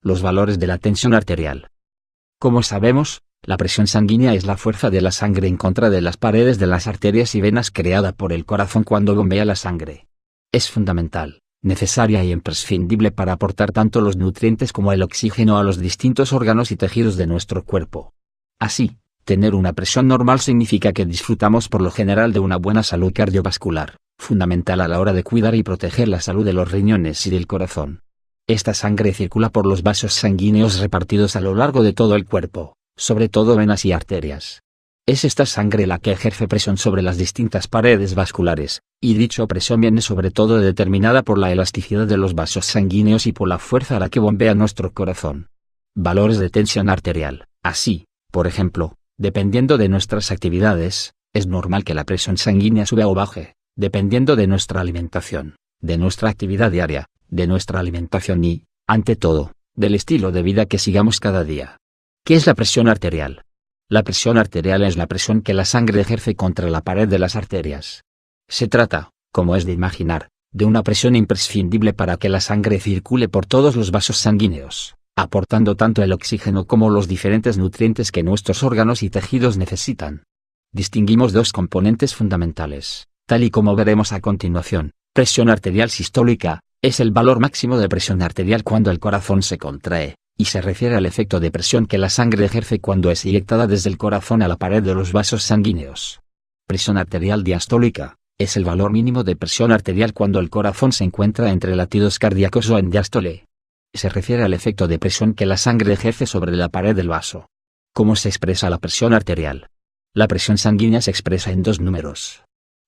Los valores de la tensión arterial. Como sabemos, la presión sanguínea es la fuerza de la sangre en contra de las paredes de las arterias y venas creada por el corazón cuando bombea la sangre. Es fundamental, necesaria y imprescindible para aportar tanto los nutrientes como el oxígeno a los distintos órganos y tejidos de nuestro cuerpo. Así, tener una presión normal significa que disfrutamos por lo general de una buena salud cardiovascular, fundamental a la hora de cuidar y proteger la salud de los riñones y del corazón. Esta sangre circula por los vasos sanguíneos repartidos a lo largo de todo el cuerpo, sobre todo venas y arterias. Es esta sangre la que ejerce presión sobre las distintas paredes vasculares, y dicha presión viene sobre todo determinada por la elasticidad de los vasos sanguíneos y por la fuerza a la que bombea nuestro corazón. Valores de tensión arterial. Así, por ejemplo, dependiendo de nuestras actividades, es normal que la presión sanguínea suba o baje, dependiendo de nuestra alimentación, de nuestra actividad diaria, de nuestra alimentación y, ante todo, del estilo de vida que sigamos cada día. ¿Qué es la presión arterial? La presión arterial es la presión que la sangre ejerce contra la pared de las arterias. Se trata, como es de imaginar, de una presión imprescindible para que la sangre circule por todos los vasos sanguíneos, aportando tanto el oxígeno como los diferentes nutrientes que nuestros órganos y tejidos necesitan. Distinguimos dos componentes fundamentales, tal y como veremos a continuación. Presión arterial sistólica, es el valor máximo de presión arterial cuando el corazón se contrae, y se refiere al efecto de presión que la sangre ejerce cuando es inyectada desde el corazón a la pared de los vasos sanguíneos. Presión arterial diastólica, es el valor mínimo de presión arterial cuando el corazón se encuentra entre latidos cardíacos o en diástole. Se refiere al efecto de presión que la sangre ejerce sobre la pared del vaso. ¿Cómo se expresa la presión arterial? La presión sanguínea se expresa en dos números.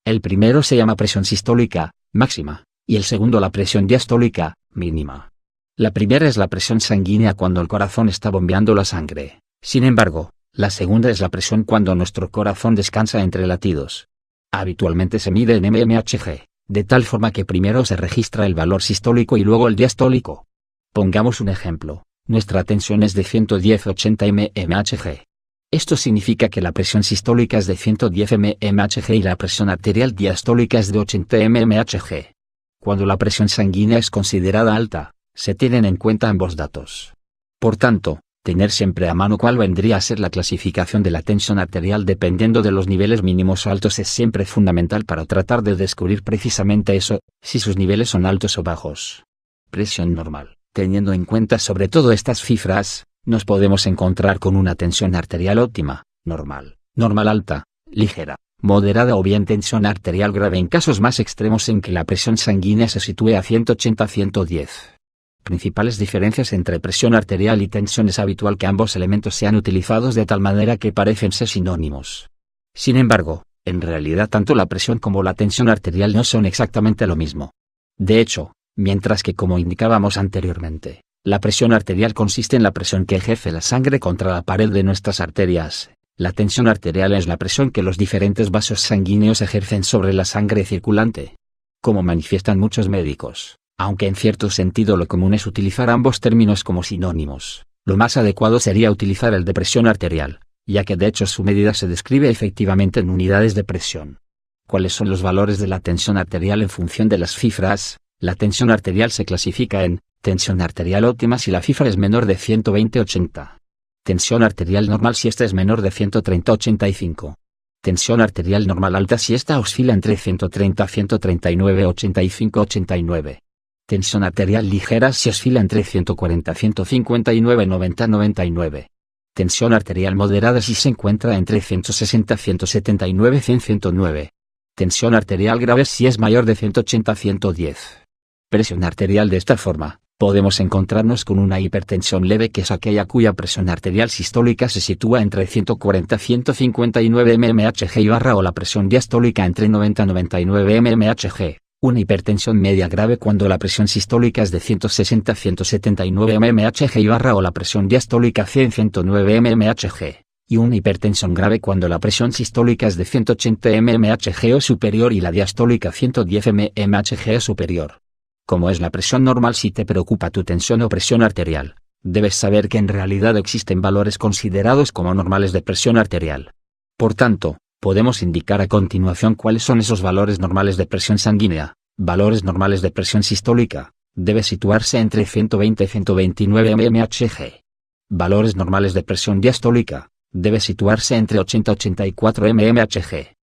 El primero se llama presión sistólica, máxima, y el segundo la presión diastólica, mínima. La primera es la presión sanguínea cuando el corazón está bombeando la sangre. Sin embargo, la segunda es la presión cuando nuestro corazón descansa entre latidos. Habitualmente se mide en mmHg, de tal forma que primero se registra el valor sistólico y luego el diastólico. Pongamos un ejemplo, nuestra tensión es de 110/80 mmHg. Esto significa que la presión sistólica es de 110 mmHg y la presión arterial diastólica es de 80 mmHg. Cuando la presión sanguínea es considerada alta, se tienen en cuenta ambos datos. Por tanto, tener siempre a mano cuál vendría a ser la clasificación de la tensión arterial dependiendo de los niveles mínimos o altos es siempre fundamental para tratar de descubrir precisamente eso, si sus niveles son altos o bajos. Presión normal. Teniendo en cuenta sobre todo estas cifras, nos podemos encontrar con una tensión arterial óptima, normal, normal alta, ligera, moderada o bien tensión arterial grave en casos más extremos en que la presión sanguínea se sitúe a 180-110. Principales diferencias entre presión arterial y tensión. Es habitual que ambos elementos sean utilizados de tal manera que parecen ser sinónimos. Sin embargo, en realidad tanto la presión como la tensión arterial no son exactamente lo mismo. De hecho, mientras que como indicábamos anteriormente, la presión arterial consiste en la presión que ejerce la sangre contra la pared de nuestras arterias, la tensión arterial es la presión que los diferentes vasos sanguíneos ejercen sobre la sangre circulante. Como manifiestan muchos médicos, aunque en cierto sentido lo común es utilizar ambos términos como sinónimos, lo más adecuado sería utilizar el de presión arterial, ya que de hecho su medida se describe efectivamente en unidades de presión. ¿Cuáles son los valores de la tensión arterial en función de las cifras? La tensión arterial se clasifica en tensión arterial óptima si la cifra es menor de 120/80. Tensión arterial normal si esta es menor de 130/85. Tensión arterial normal alta si esta oscila entre 130, 139, 85, 89. Tensión arterial ligera si oscila entre 140, 159, 90, 99. Tensión arterial moderada si se encuentra entre 160, 179, 100, 109. Tensión arterial grave si es mayor de 180, 110. Presión arterial. De esta forma, podemos encontrarnos con una hipertensión leve que es aquella cuya presión arterial sistólica se sitúa entre 140 y 159 mmHg y barra o la presión diastólica entre 90 y 99 mmHg. Una hipertensión media grave cuando la presión sistólica es de 160 a 179 mmHg y barra o la presión diastólica 100-109 mmHg. Y una hipertensión grave cuando la presión sistólica es de 180 mmHg o superior y la diastólica 110 mmHg o superior. Como es la presión normal si te preocupa tu tensión o presión arterial, debes saber que en realidad existen valores considerados como normales de presión arterial. Por tanto, podemos indicar a continuación cuáles son esos valores normales de presión sanguínea, valores normales de presión sistólica, Debe situarse entre 120 y 129 mmHg. Valores normales de presión diastólica. Debe situarse entre 80 y 84 mmHg.